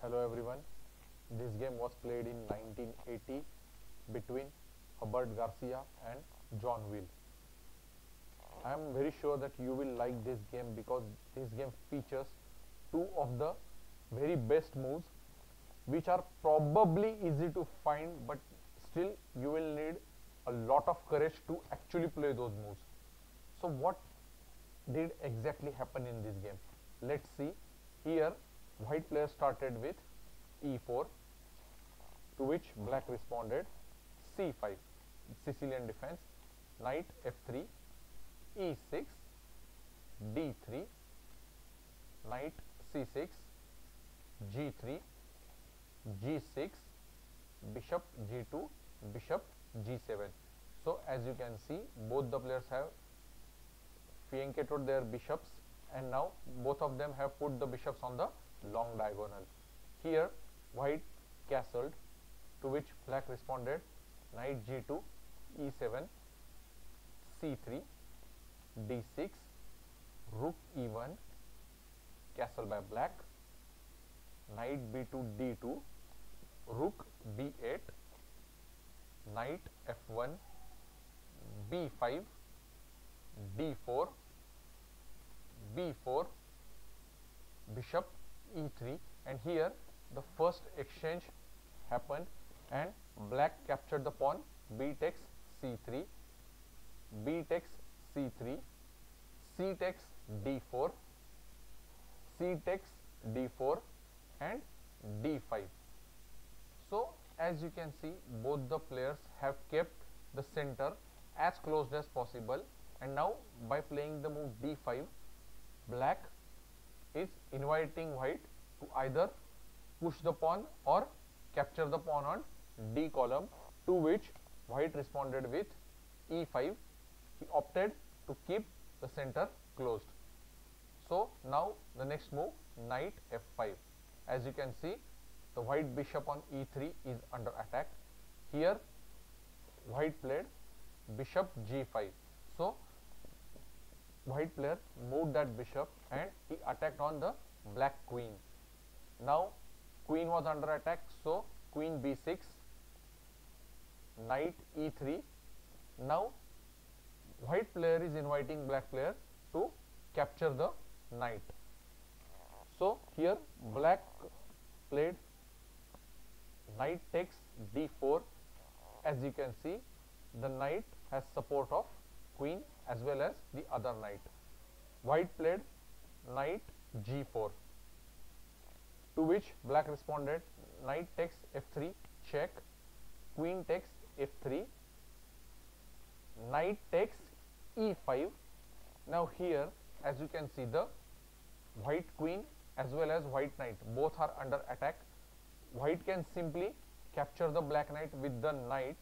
Hello everyone. This game was played in 1980 between Hebert Garcia and Wiel. I am very sure that you will like this game because this game features two of the very best moves which are probably easy to find, but still you will need a lot of courage to actually play those moves. So what did exactly happen in this game? Let's see. Here white player started with e4, to which black responded c5, Sicilian defense, knight f3, e6, d3, knight c6, g3, g6, bishop g2, bishop g7. So as you can see, both the players have fianchetted their bishops, and now both of them have put the bishops on the long diagonal. Here white castled, to which black responded knight g2, e7, c3, d6, rook e1, castle by black, knight b2, d2, rook b8, knight f1, b5, d4, b4, bishop e3, and here the first exchange happened and black captured the pawn. B takes c3, b takes c3, c takes d4, c takes d4, and d5. So as you can see, both the players have kept the center as closed as possible, and now by playing the move d5, black is inviting white to either push the pawn or capture the pawn on d column, to which white responded with e5. He opted to keep the center closed. So now the next move, knight f5. As you can see, the white bishop on e3 is under attack. Here white played bishop g5. So white player moved that bishop and he attacked on the black queen. Now queen was under attack, so queen b6, knight e3. Now white player is inviting black player to capture the knight. So here black played knight takes d4. As you can see, the knight has support of queen as well as the other knight. White played knight g4, to which black responded knight takes f3, check, queen takes f3, knight takes e5. Now here as you can see, the white queen as well as white knight both are under attack. White can simply capture the black knight with the knight,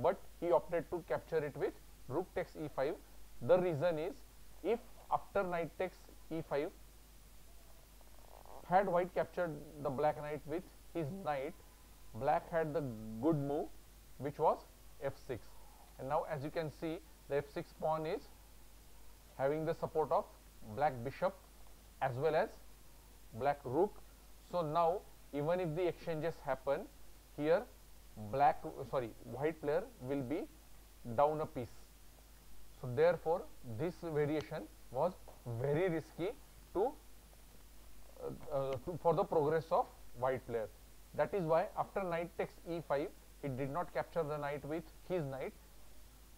but he opted to capture it with rook takes e5. The reason is, if after knight takes e5, had white captured the black knight with his knight, black had the good move which was f6, and now as you can see, the f6 pawn is having the support of black bishop as well as black rook. So now even if the exchanges happen, here white player will be down a piece. So therefore this variation was very risky for the progress of white player. That is why after knight takes e5, he did not capture the knight with his knight.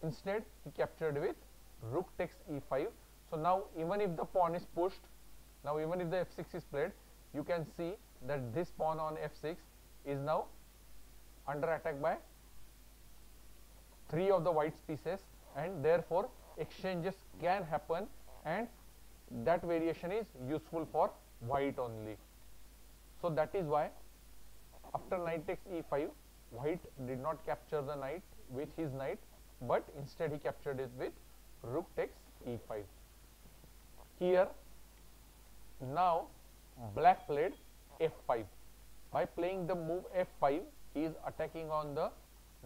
Instead he captured with rook takes e5. So now even if the pawn is pushed, now even if the f6 is played, you can see that this pawn on f6 is now under attack by three of the white's pieces, and therefore exchanges can happen, and that variation is useful for white only. So that is why after knight takes e5, white did not capture the knight with his knight, but instead he captured it with rook takes e5. Here now black played f5. By playing the move f5, he is attacking on the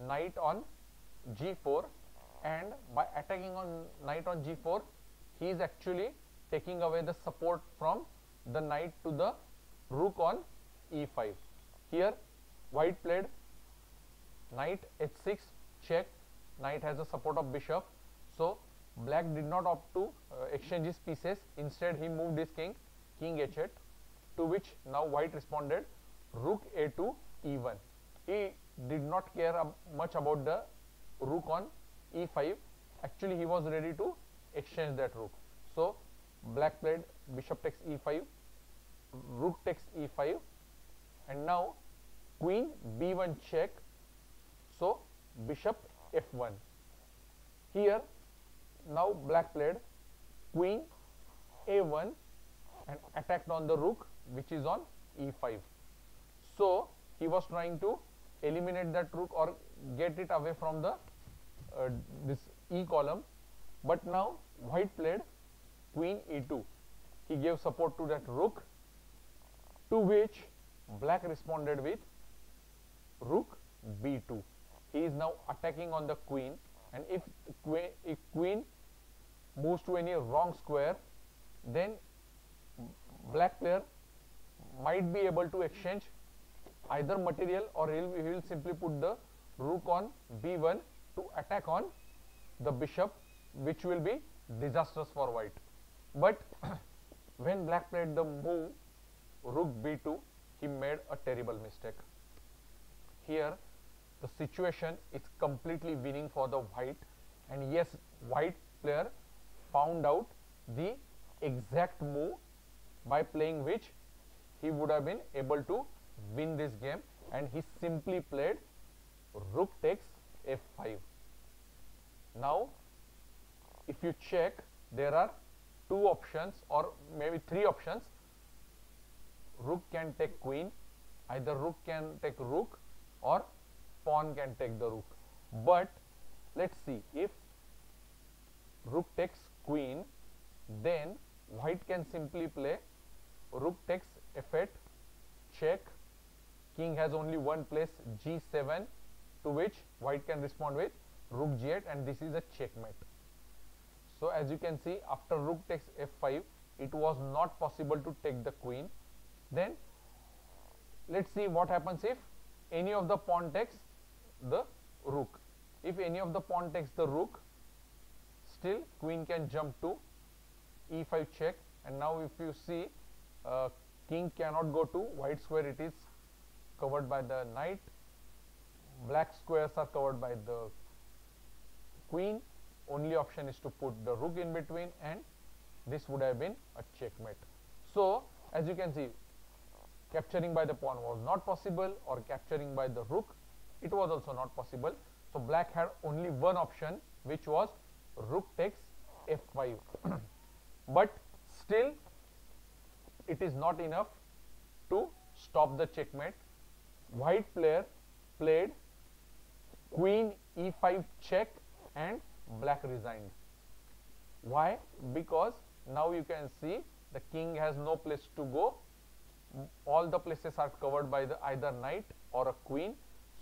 knight on g4, and by attacking on knight on g4, he is actually taking away the support from the knight to the rook on e5. Here white played knight h6 check. Knight has the support of bishop, so black did not opt to exchange his pieces. Instead he moved his king h8, to which now white responded rook a2 e1. He did not care much about the rook on e5. Actually he was ready to exchange that rook. So black played bishop takes e5, rook takes e5, and now queen b1 check. So bishop f1. Here now black played queen a1 and attacked on the rook, which is on e5. So he was trying to eliminate that rook or get it away from the this e column. But now white played queen e2. He gave support to that rook, to which black responded with rook b2. He is now attacking on the queen, and if queen moves to any wrong square, then black player might be able to exchange either material, or he will simply put the rook on b1 to attack on the bishop, which will be disastrous for white. But when black played the move rook b2, he made a terrible mistake. Here the situation is completely winning for the white, and yes, white player found out the exact move by playing which he would have been able to win this game, and he simply played rook takes f5. Now if you check, there are two options or maybe three options. Rook can take queen, either rook can take rook, or pawn can take the rook. But let's see, if rook takes queen, then white can simply play rook takes f8 check. King has only one place, g7, to which white can respond with rook g8, and this is a checkmate. So as you can see, after rook takes f5, it was not possible to take the queen. Then let's see what happens if any of the pawn takes the rook. If any of the pawn takes the rook, still queen can jump to e5 check. And now if you see, king cannot go to white square, it is covered by the knight. Black squares are covered by the queen. Only option is to put the rook in between, and this would have been a checkmate. So as you can see, capturing by the pawn was not possible, or capturing by the rook, it was also not possible. So black had only one option, which was rook takes f5. But still it is not enough to stop the checkmate. White player played queen e5 check, and black resigned. Why? Because now you can see the king has no place to go. All the places are covered by the either knight or a queen.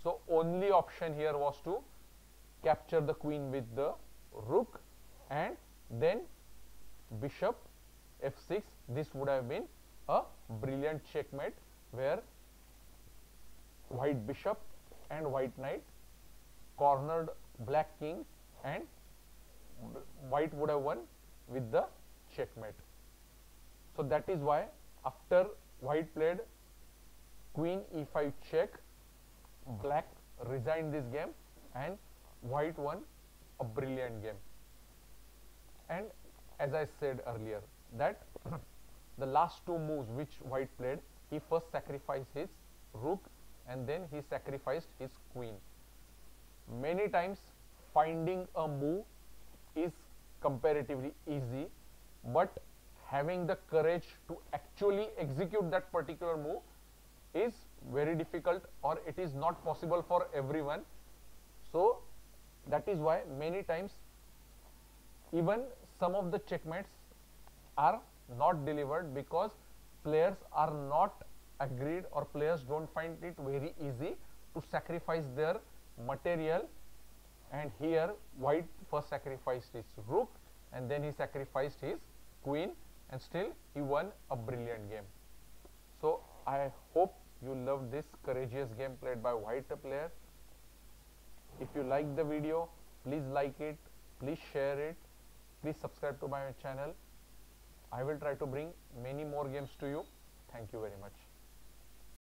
So only option here was to capture the queen with the rook, and then bishop f6. This would have been a brilliant checkmate, where white bishop and white knight cornered black king, and white would have won with the checkmate. So that is why after white played queen e5 check, black resigned this game, and white won a brilliant game. And as I said earlier, that the last two moves which white played, he first sacrificed his rook, and then he sacrificed his queen. Many times finding a move is comparatively easy, but having the courage to actually execute that particular move is very difficult, or it is not possible for everyone. So that is why many times even some of the checkmates are not delivered, because players are not agreed, or players don't find it very easy to sacrifice their material. And here white first sacrificed his rook, and then he sacrificed his queen, and still he won a brilliant game. So I hope you love this courageous game played by white player. If you like the video, please like it, please share it, please subscribe to my channel. I will try to bring many more games to you. Thank you very much.